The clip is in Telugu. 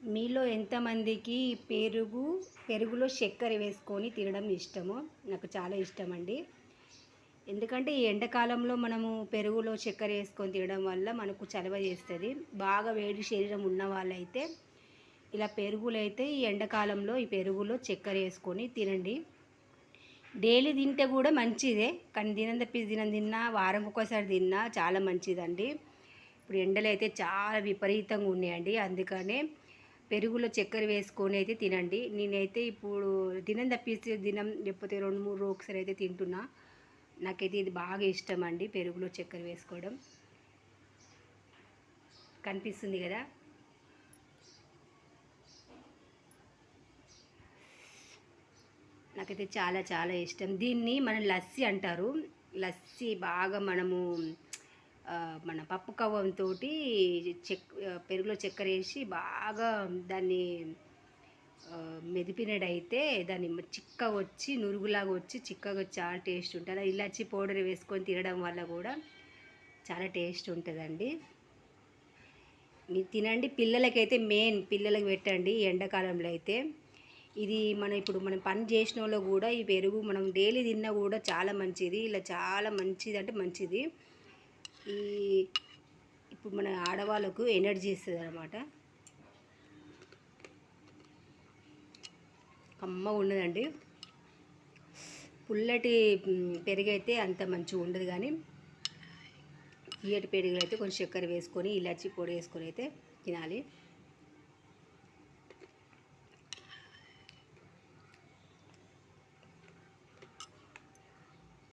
మీలో ఎంతమందికి పెరుగులో చక్కెర వేసుకొని తినడం ఇష్టమో? నాకు చాలా ఇష్టమండి. ఎందుకంటే ఈ ఎండాకాలంలో మనము పెరుగులో చక్కెర వేసుకొని తినడం వల్ల మనకు చలవ చేస్తుంది. బాగా వేడి శరీరం ఉన్న వాళ్ళైతే ఇలా పెరుగులో అయితే ఈ ఎండాకాలంలో ఈ పెరుగులో చక్కెర వేసుకొని తినండి. డైలీ తింటే కూడా మంచిదే, కానీ దినం తప్పించి దినం తిన్నా, వారం ఒకసారి తిన్నా చాలా మంచిదండి. ఇప్పుడు ఎండలు అయితే చాలా విపరీతంగా ఉన్నాయండి, అందుకనే పెరుగులో చక్కెర వేసుకొని అయితే తినండి. నేనైతే ఇప్పుడు దినం తప్పిస్తే దినం లేకపోతే 2-3 రోజులు ఒకసారి అయితే తింటున్నా. నాకైతే ఇది బాగా ఇష్టం అండి, పెరుగులో చక్కెర వేసుకోవడం. కనిపిస్తుంది కదా. నాకైతే చాలా చాలా ఇష్టం. దీన్ని మనం లస్సీ అంటారు. లస్సీ బాగా మనము మన పప్పు కవ్వంతో పెరుగులో చక్కెర వేసి బాగా దాన్ని మెదిపినట్టయితే దాన్ని చిక్కగా వచ్చి నురుగులాగా వచ్చి చిక్కగా వచ్చి చాలా టేస్ట్ ఉంటుంది. ఇలాచి పౌడర్ వేసుకొని తినడం వల్ల కూడా చాలా టేస్ట్ ఉంటుందండి. మీరు తినండి. పిల్లలకైతే పిల్లలకి పెట్టండి ఎండాకాలంలో అయితే. ఇది మనం పని చేసిన వాళ్ళు కూడా ఈ పెరుగు మనం డైలీ తిన్నా కూడా చాలా మంచిది. ఇలా చాలా మంచిది అంటే మంచిది. ఇప్పుడు మన ఆడవాళ్ళకు ఎనర్జీ ఇస్తుంది అన్నమాట. కమ్మగా ఉన్నదండి. పుల్లటి పెరుగు అయితే అంత మంచిగా ఉండదు, కానీ తీయటి పెరుగులో అయితే కొంచెం చక్కెర వేసుకొని ఇలాచి పొడి వేసుకొని అయితే తినాలి.